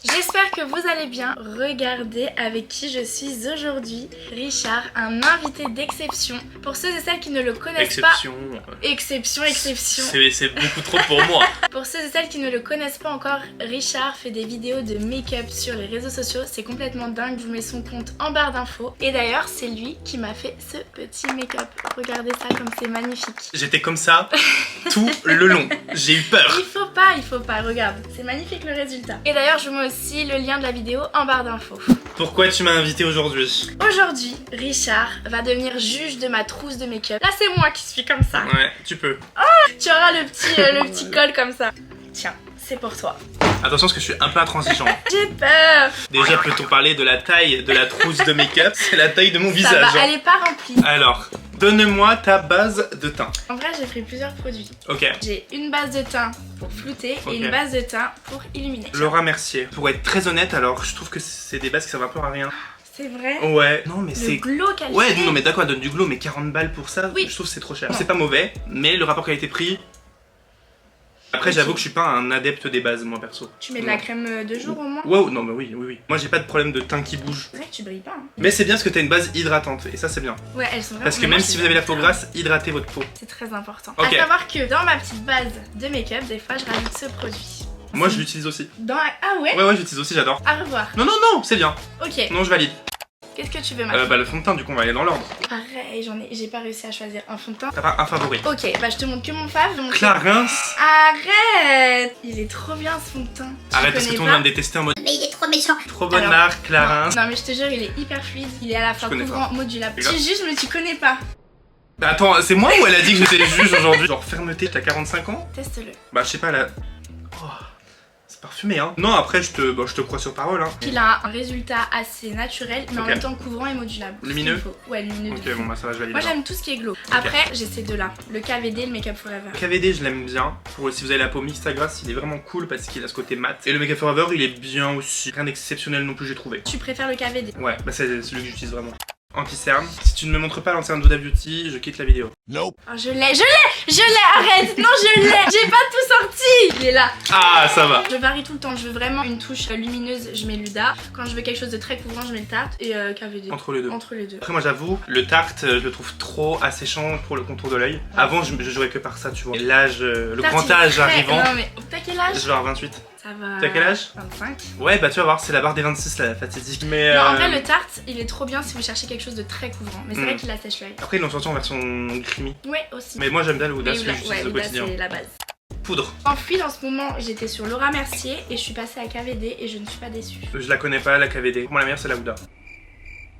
J'espère que vous allez bien. Regardez avec qui je suis aujourd'hui. Richard, un invité d'exception. Pour ceux et celles qui ne le connaissent pas... Exception. C'est beaucoup trop pour moi. Pour ceux et celles qui ne le connaissent pas encore, Richard fait des vidéos de make-up sur les réseaux sociaux. C'est complètement dingue, je vous mets son compte en barre d'infos. Et d'ailleurs, c'est lui qui m'a fait ce petit make-up. Regardez ça comme c'est magnifique. J'étais comme ça tout le long. J'ai eu peur. Il faut pas, regarde. C'est magnifique le résultat. Et d'ailleurs, je vous mets aussi le lien de la vidéo en barre d'infos. Pourquoi tu m'as invité aujourd'hui? Aujourd'hui, Richard va devenir juge de ma trousse de make-up. Là, c'est moi qui suis comme ça. Ouais, tu peux. Oh, tu auras le petit col comme ça. Tiens, c'est pour toi. Attention parce que je suis un peu intransigeant. J'ai peur. Déjà, peut-on parler de la taille de la trousse de make-up? C'est la taille de mon Ça visage. va, elle est pas remplie. Alors, donne-moi ta base de teint. En vrai, j'ai pris plusieurs produits. Ok. J'ai une base de teint pour flouter et une base de teint pour illuminer. Laura Mercier. Pour être très honnête, alors je trouve que c'est des bases qui servent un peu à rien. C'est vrai? Ouais. Non mais Le c'est... glow qu'elle Ouais, fait. non mais d'accord, elle donne du glow, mais 40 balles pour ça, Oui. je trouve que c'est trop cher. Non. C'est pas mauvais, mais le rapport qualité-prix... Après, j'avoue que je suis pas un adepte des bases, moi perso. Tu mets de la crème de jour au moins? Wow, non, bah oui. Moi, j'ai pas de problème de teint qui bouge. C'est vrai que tu brilles pas. Hein. Mais c'est bien parce que t'as une base hydratante, et ça, c'est bien. Ouais, elles sont vraiment... Parce que même si vous avez la peau grasse, hydratez votre peau. C'est très important. Ok. À savoir que dans ma petite base de make-up, des fois, je rajoute ce produit. Moi, je l'utilise aussi. Ah ouais? Ouais, j'utilise aussi, j'adore. À revoir. Non, c'est bien. Ok. Non, je valide. Qu'est-ce que tu veux maintenant? Bah, le fond de teint, du coup, on va aller dans l'ordre. Pareil, j'ai pas réussi à choisir un fond de teint. T'as pas un favori? Ok, bah je te montre que mon fave. Clarins. Arrête! Il est trop bien ce fond de teint. Tu Arrête parce que connais tout le pas monde vient de détester en mode. Mais il est trop méchant. Trop bonne Alors, marque, Clarins. Non mais je te jure, il est hyper fluide. Il est à la fois connais couvrant, modulable. Regarde. Tu juges mais tu connais pas. Bah, attends, c'est moi ou elle a dit que j'étais juge aujourd'hui? Genre, fermeté, t'as 45 ans? Teste-le. Bah, je sais pas, là. Oh, c'est parfumé, hein. Non, après, je te crois sur parole, hein. Il a un résultat assez naturel, mais en Ok. même temps couvrant et modulable. Lumineux? Ce qu'il faut. Ouais, lumineux. Ok, bon, bah, ça va, je valide. Moi j'aime tout ce qui est glow. Après, j'ai ces deux-là. Le KVD, le Make Up Forever. KVD, je l'aime bien. Pour si vous avez la peau mixte à grasse, il est vraiment cool parce qu'il a ce côté mat. Et le Make Up Forever, il est bien aussi. Rien d'exceptionnel non plus, j'ai trouvé. Tu préfères le KVD? Ouais, bah c'est celui que j'utilise vraiment. Anti-cerne. Si tu ne me montres pas l'anti-cerne d'Huda Beauty, je quitte la vidéo. Oh, je l'ai, arrête! Non, je l'ai! J'ai pas tout sorti! Il est là. Ah, ça va. Je varie tout le temps, je veux vraiment une touche lumineuse, je mets l'Huda. Quand je veux quelque chose de très couvrant, je mets le Tarte et KVD. Entre les deux. Entre les deux. Après, moi j'avoue, le Tarte, je le trouve trop asséchant pour le contour de l'œil. Avant, je jouais que par ça, tu vois. Et l'âge, le Tarte, grand il est âge très- arrivant, Non mais t'as quel âge? je vais avoir 28. Ça va. T'as quel âge? 25. Ouais, bah tu vas voir, c'est la barre des 26 là, la fatidique. Mais Non, en vrai, le Tarte, il est trop bien si vous cherchez quelque chose de très couvrant. Mais c'est vrai qu'il assèche l'œil. Après, ils l'ont sorti en version creamy. Ouais, aussi. Mais moi j'aime bien le Huda, Mais celui que Huda, j'utilise au Huda, quotidien. c'est la base. Poudre. En fluide, en ce moment, j'étais sur Laura Mercier et je suis passée à KVD et je ne suis pas déçue. Je la connais pas, la KVD. Pour moi, la meilleure, c'est la Huda.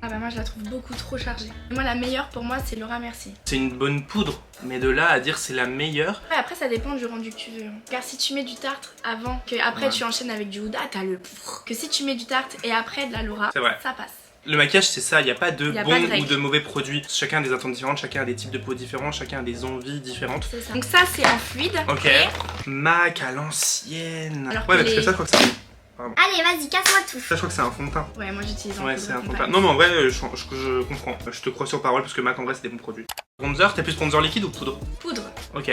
Ah bah moi je la trouve beaucoup trop chargée. Moi la meilleure pour moi c'est Laura Mercier. C'est une bonne poudre, mais de là à dire c'est la meilleure. Ouais, après ça dépend du rendu que tu veux. Car si tu mets du Tarte avant, que après Ouais. tu enchaînes avec du Huda, t'as le pouf. Que si tu mets du Tarte et après de la Laura, C'est vrai. ça passe. Le maquillage, c'est ça, il n'y a pas de Y a bons pas de règle. ou de mauvais produits. Chacun a des attentes différentes, chacun a des types de peau différents, chacun a des envies différentes. C'est ça. Donc ça c'est en fluide. Ok. Et MAC à l'ancienne. Alors Ouais, que mais parce que les- ça, je crois que c'est un... Allez, vas-y, casse-moi tout. Ça, je crois que c'est un fond de teint. ouais, moi j'utilise en Ouais, poudre c'est un fond de teint. compacte. Non, mais en vrai, je comprends. Je te crois sur parole parce que MAC, en vrai, c'est des bons produits. Bronzer, t'es plus bronzer liquide ou poudre? Poudre. Ok.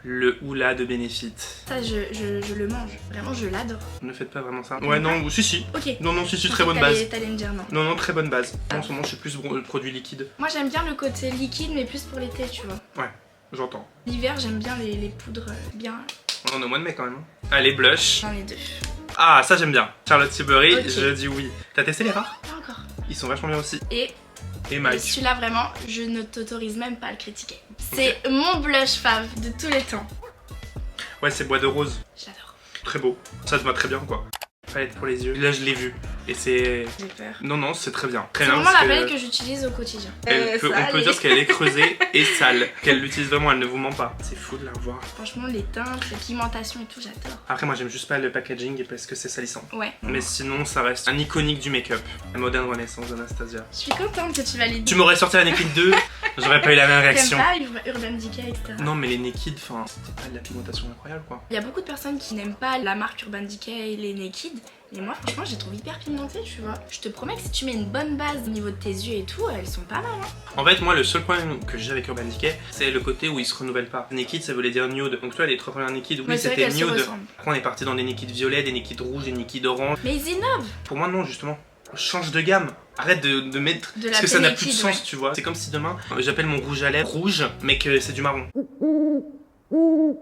Le Hoola de Benefit. Ça je le mange. Vraiment je l'adore. Ne faites pas vraiment ça. Ouais, non, si. Ok. Non, très bonne base. T'allais me dire non. Non, très bonne base. En ce moment, je suis plus produit liquide. Moi j'aime bien le côté liquide mais plus pour l'été tu vois. Ouais, j'entends. L'hiver j'aime bien les poudres bien. On en est au mois de mai quand même. hein. Allez, blush. J'en ai deux. Ah, ça j'aime bien. Charlotte Tilbury, Ok. je dis oui. T'as testé les rares? Pas encore. Ils sont vachement bien aussi. Et Et Mike. celui-là vraiment, je ne t'autorise même pas à le critiquer. C'est mon blush fave de tous les temps. Ouais, c'est bois de rose. J'adore. Très beau. Ça te va très bien quoi. Palette pour les yeux. Là, je l'ai vu. Et c'est... J'ai peur. Non, c'est très bien. Très C'est bien. vraiment la parce palette que que j'utilise au quotidien. on peut dire qu'elle est creusée et sale. Qu'elle l'utilise vraiment, elle ne vous ment pas. C'est fou de la revoir. Franchement, les teintes, les pigmentations et tout, j'adore. Après, moi, j'aime juste pas le packaging parce que c'est salissant. Ouais. Mais sinon, ça reste un iconique du make-up. La moderne renaissance d'Anastasia. Je suis contente que tu valides. Tu m'aurais sorti la Naked 2, j'aurais pas eu la même T'aimes réaction. pas Urban Decay, etc. Non, mais les Naked, enfin, c'était pas de la pigmentation incroyable quoi. Il y a beaucoup de personnes qui n'aiment pas la marque Urban Decay et les Naked, Et moi franchement je les trouve hyper pigmentées, tu vois. Je te promets que si tu mets une bonne base au niveau de tes yeux et tout, elles sont pas mal hein. En fait moi le seul problème que j'ai avec Urban Decay c'est le côté où ils se renouvellent pas. Naked ça voulait dire nude. Donc toi les 3 premières Naked oui Ouais, c'est c'était vrai qu'elles se nude. ressemblent. Après on est parti dans des Naked violets, des Naked rouges, des Naked orange. Mais ils innovent. Pour moi non justement. Change de gamme, arrête de mettre De parce que ça n'a l'appeler plus de liquide, sens ouais. tu vois. C'est comme si demain j'appelle mon rouge à lèvres rouge mais que c'est du marron.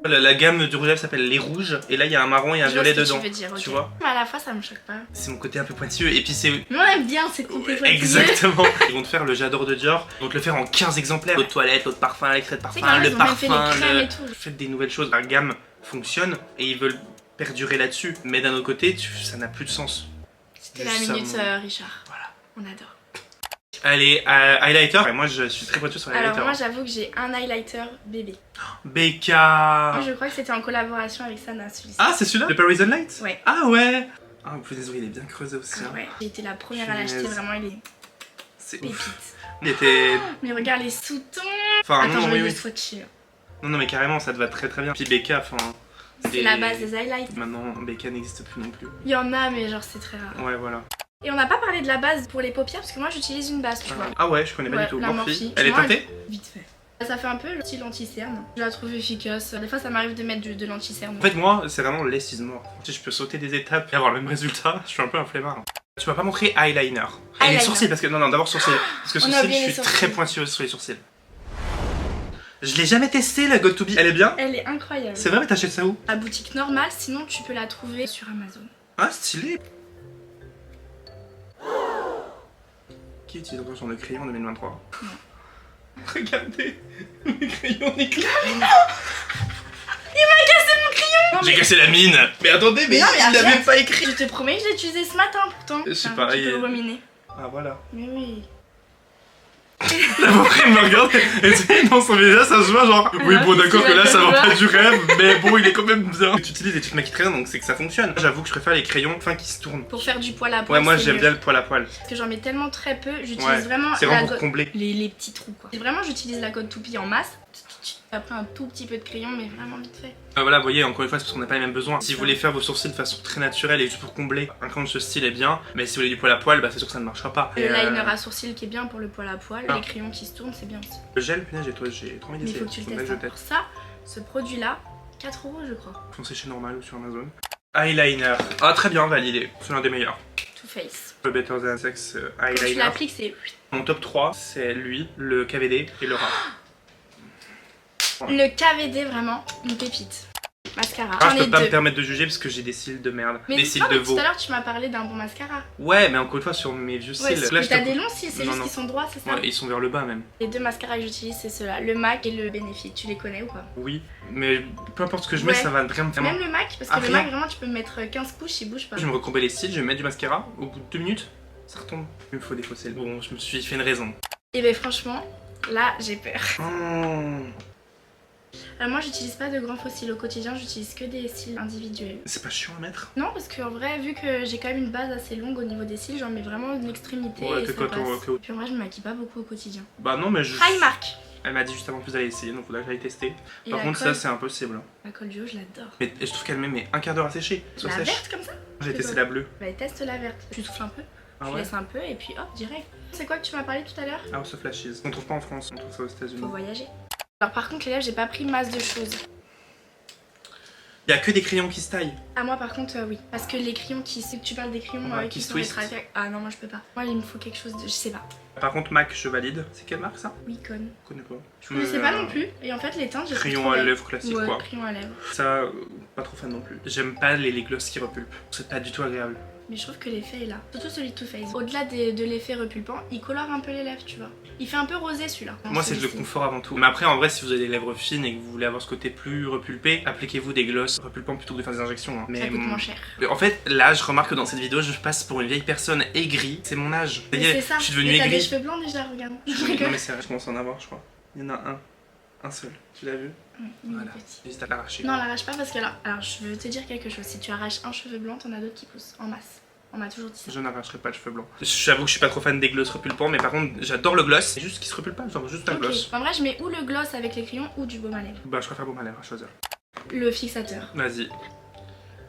La gamme du rouge à lèvres s'appelle les rouges et là il y a un marron et un Je vois violet ce que dedans. tu veux dire, ok. Tu vois. Mais à la fois ça me choque pas. C'est mon côté un peu pointilleux et puis c'est... Mais on aime bien ces côtés pointilleux. Exactement. Ils vont te faire le j'adore de Dior, ils vont te le faire en 15 exemplaires. L'eau de toilette, l'eau de parfum, l'extrait de C'est parfum, quand le ils ont même fait parfum, les crèmes et tout. Faites des nouvelles choses, la gamme fonctionne et ils veulent perdurer là-dessus. Mais d'un autre côté, ça n'a plus de sens. C'était la Juste minute ça, Richard. Voilà. On adore. Allez, highlighter. Ouais, moi je suis très pointu sur les Alors highlighters. moi j'avoue que j'ai un highlighter bébé. Becca. Moi je crois que c'était en collaboration avec Sana celui-ci. Ah, c'est celui-là? Le Parisian Light? Ouais. Ah ouais. Ah, vous pouvez il est bien creusé aussi. Ah hein. ouais. J'ai été la première à l'acheter, Punaise. vraiment il est C'est pépite. ouf. Il était... Mais regarde les sous-tons. Enfin, Attends, non, je vais oui, le oui. swatcher. Non, mais carrément, ça te va très très bien. Puis Becca, enfin... C'est la base des highlights. Maintenant, Becca n'existe plus non plus. Il y en a mais genre c'est très rare. Ouais, voilà. Et on n'a pas parlé de la base pour les paupières parce que moi j'utilise une base, tu vois. Ah ouais, je connais pas Ouais, du tout. la Morphe. Morphe. Elle est Moi, teintée? Vite fait. Ça fait un peu le style anti-cerne. Je la trouve efficace. Des fois ça m'arrive de mettre de l'anti-cerne. En fait, moi, c'est vraiment less is more. Si je peux sauter des étapes et avoir le même résultat, je suis un peu un flemmard. Tu m'as pas montré eyeliner. Et les Eyeliner. sourcils, parce que... Non, d'abord sourcils. Parce que On a sourcils, oublié je les suis sourcils. très pointilleuse sur les sourcils. Je l'ai jamais testé, la God to Be. Elle est bien? Elle est incroyable. C'est vrai, mais t'achètes ça où? La boutique normale, sinon tu peux la trouver sur Amazon. Ah, stylé. Qui utilise encore sur le crayon en 2023? Non. Regardez, le crayon éclate. Non, J'ai mais- cassé la mine. Mais attendez, mais Non, mais il l'avait arrête. pas écrit. Je te promets que je l'ai utilisé ce matin pourtant. Je sais Enfin, pas, tu peux il- le ruminer. Ah voilà. Mais oui. La pauvre elle me regarde et tu sais, dans son visage ça se voit genre oui Ah, bon d'accord tu que là vas ça te va voir. pas du rêve mais bon il est quand même bien. Tu utilises des petites maquilles très bien donc c'est que ça fonctionne. J'avoue que je préfère les crayons fins qui se tournent. Pour faire du poil à poil. Ouais moi c'est j'aime mieux. bien le poil à poil. Parce que j'en mets tellement très peu, j'utilise Ouais, vraiment c'est la vraiment pour go- combler. les petits trous quoi. Vraiment j'utilise la God to Be en masse. Après un tout petit peu de crayon mais vraiment vite fait. Voilà vous voyez encore une fois c'est parce qu'on n'a pas les mêmes besoins. Si vous voulez faire vos sourcils de façon très naturelle et juste pour combler, un crayon de ce style est bien. Mais si vous voulez du poil à poil bah c'est sûr que ça ne marchera pas. Le Et, liner à sourcils qui est bien pour le poil à poil, Ah. les crayons qui se tournent c'est bien aussi. le gel punaise j'ai trop envie Mais il d'essayer. faut que tu le Faudrait testes. que je Pour ça, ce produit là, 4 € je crois. Foncez chez Normal ou sur Amazon. Eyeliner. Ah très bien validé. C'est l'un des meilleurs. Too Faced. Le Better Than Sex Quand tu eyeliner. l'appliques c'est... Mon top 3 c'est lui, le KVD et le rat. Le KVD vraiment, une pépite. Mascara. Ah, J'en je ai peux pas me deux. permettre de juger parce que j'ai des cils de merde. Mais des dis cils pas, de mais veau. tout à l'heure tu m'as parlé d'un bon mascara. Ouais, mais encore une fois sur mes vieux Ouais, cils. mais je t'as te- des longs cils, c'est Non, juste non. qu'ils sont droits, c'est ça? Ouais, ils sont vers le bas même. Les deux mascaras que j'utilise c'est ceux-là, le MAC et le Benefit. Tu les connais ou pas? Oui, mais peu importe ce que je mets, Ouais. ça va vraiment. Même le MAC, parce que Ah, le rien. MAC vraiment tu peux mettre 15 couches, il bouge pas. Je me recombais les cils, je vais mettre du mascara. Au bout de 2 minutes, ça retombe. Il me faut des faux cils. Bon, je me suis fait une raison. Et ben franchement, là j'ai peur. Oh, Moi j'utilise pas de grands faux cils au quotidien, j'utilise que des cils individuels. c'est pas chiant à mettre. Non, parce qu'en vrai, vu que j'ai quand même une base assez longue au niveau des cils, j'en mets vraiment une extrémité Ouais, et que ça quand passe. on- Puis en vrai, je me maquille pas beaucoup au quotidien. Bah non, mais je. Primark. Elle m'a dit juste avant que vous allez essayer, donc faudra que j'aille tester. Et Par la contre, colle, ça c'est impossible. la colle du haut, je l'adore. Mais je trouve qu'elle met mais un quart d'heure à sécher. Soit La sèche. verte comme ça? J'ai c'est testé quoi la bleue. Bah teste la verte. Tu souffles un peu, Ah tu ouais? laisses un peu et puis hop, direct. C'est quoi que tu m'as parlé tout à l'heure? House of Lashes. On trouve pas en France, on trouve ça aux États-Unis. Faut voyager. Alors par contre, les lèvres, j'ai pas pris masse de choses. Il y a que des crayons qui se taillent. Ah moi par contre, oui. Parce que les crayons qui... Si tu parles des crayons Ouais, qui qui se sont twistent. rétractables... Ah non, moi je peux pas. Moi il me faut quelque chose de... Je sais pas. Par contre, MAC, je valide. C'est quelle marque ça? Wicon. Je connais pas. Je connaissais pas non plus. Et en fait les teintes, j'ai Crayon à lèvres classique Ouais, quoi. crayon à lèvres. Ça, pas trop fan non plus. J'aime pas les gloss qui repulpent. C'est pas du tout agréable. Mais je trouve que l'effet est là. Surtout celui de Too Faced. Au-delà de l'effet repulpant, il colore un peu les lèvres, tu vois. Il fait un peu rosé celui-là. Moi, c'est le confort avant tout. Mais après, en vrai, si vous avez des lèvres fines et que vous voulez avoir ce côté plus repulpé, appliquez-vous des gloss repulpants plutôt que de faire des injections. Hein. Ça coûte moins cher. En fait, là, je remarque que dans cette vidéo, je passe pour une vieille personne aigrie. C'est mon âge. Ça y Mais est, c'est ça. je suis devenu Mais t'as des aigri. cheveux blancs déjà, regarde. Je Non, rigole. mais c'est vrai, je commence à en avoir, je crois. Il y en a un. Un seul. Tu l'as vu? Il est Voilà. petit. Juste à l'arracher. Non, l'arrache pas parce que là. Alors, je veux te dire quelque chose. Si tu arraches un cheveu blanc, t'en as d'autres qui poussent en masse. On m'a toujours dit ça. Je n'arracherai pas de cheveux blancs. J'avoue que je suis pas trop fan des gloss repulpants, mais par contre, j'adore le gloss. C'est juste qu'il se repulpe pas, genre juste un Ok. gloss. En vrai, je mets ou le gloss avec les crayons ou du baume à lèvres. Bah, je préfère bon à lèvres à choisir. Le fixateur. Vas-y.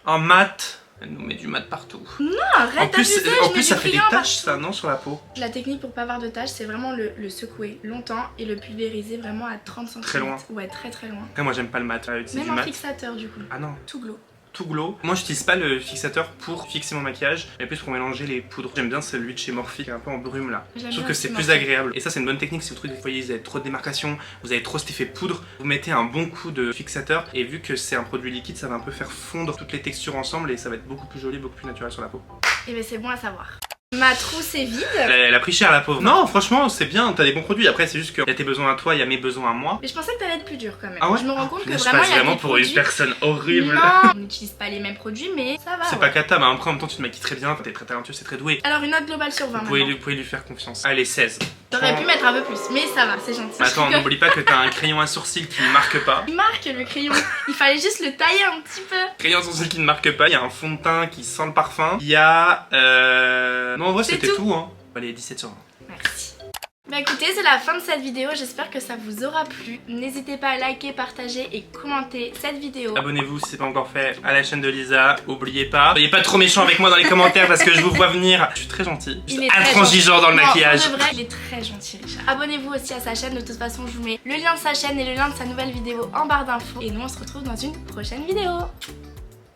En mat. Elle nous met du mat partout. Non, arrête En plus, d'abuser, en je mets plus ça du fait des crayon taches, partout. ça, non, sur la peau. La technique pour pas avoir de taches, c'est vraiment le secouer longtemps et le pulvériser vraiment à 30 cm. Très loin. Ouais, très loin. Après, moi, j'aime pas le mat. C'est Même du un mat. fixateur du coup. Ah non. Tout glow. Tout glow. Moi, j'utilise pas le fixateur pour fixer mon maquillage, mais plus pour mélanger les poudres. J'aime bien celui de chez Morphe qui est un peu en brume là. Je J'aime trouve bien que aussi c'est plus Morphe. agréable. Et ça, c'est une bonne technique si vous trouvez que vous avez trop de démarcation, vous avez trop cet effet poudre. Vous mettez un bon coup de fixateur et vu que c'est un produit liquide, ça va un peu faire fondre toutes les textures ensemble et ça va être beaucoup plus joli, beaucoup plus naturel sur la peau. Et ben c'est bon à savoir. Ma trousse est vide. Elle a pris cher la pauvre. Non, franchement, c'est bien, t'as des bons produits. Après, c'est juste qu'il y a tes besoins à toi, il y a mes besoins à moi. Mais je pensais que t'allais être plus dur quand même. Ah ouais? Je me rends compte que Je vraiment passe il y a vraiment des pour produits... une personne horrible. Non, on n'utilise pas les mêmes produits, mais ça va. C'est ouais. pas cata, mais après en même temps tu te maquilles très bien, t'es très talentueux, c'est très doué. Alors une note globale sur 20 Vous pouvez, maintenant. vous pouvez lui faire confiance. Allez, 16. T'aurais pu mettre un peu plus, mais ça va, c'est gentil. Mais attends, n'oublie pas que t'as un crayon à sourcil qui ne marque pas. Il marque le crayon, il fallait juste le tailler un petit peu. Crayon à sourcil qui ne marque pas, il y a un fond de teint qui sent le parfum. Il y a... Non, en vrai C'est c'était tout. tout, hein. Allez, 17 sur 20. Merci. Bah écoutez, c'est la fin de cette vidéo, j'espère que ça vous aura plu. N'hésitez pas à liker, partager et commenter cette vidéo. Abonnez-vous si c'est pas encore fait à la chaîne de Lisa. Oubliez pas. Soyez pas trop méchants avec moi dans les commentaires parce que je vous vois venir. Je suis très gentil. Il est Juste très intransigeant dans le Non, maquillage. pour de vrai, il est très gentil Richard. Abonnez-vous aussi à sa chaîne, de toute façon je vous mets le lien de sa chaîne et le lien de sa nouvelle vidéo en barre d'infos. Et nous on se retrouve dans une prochaine vidéo.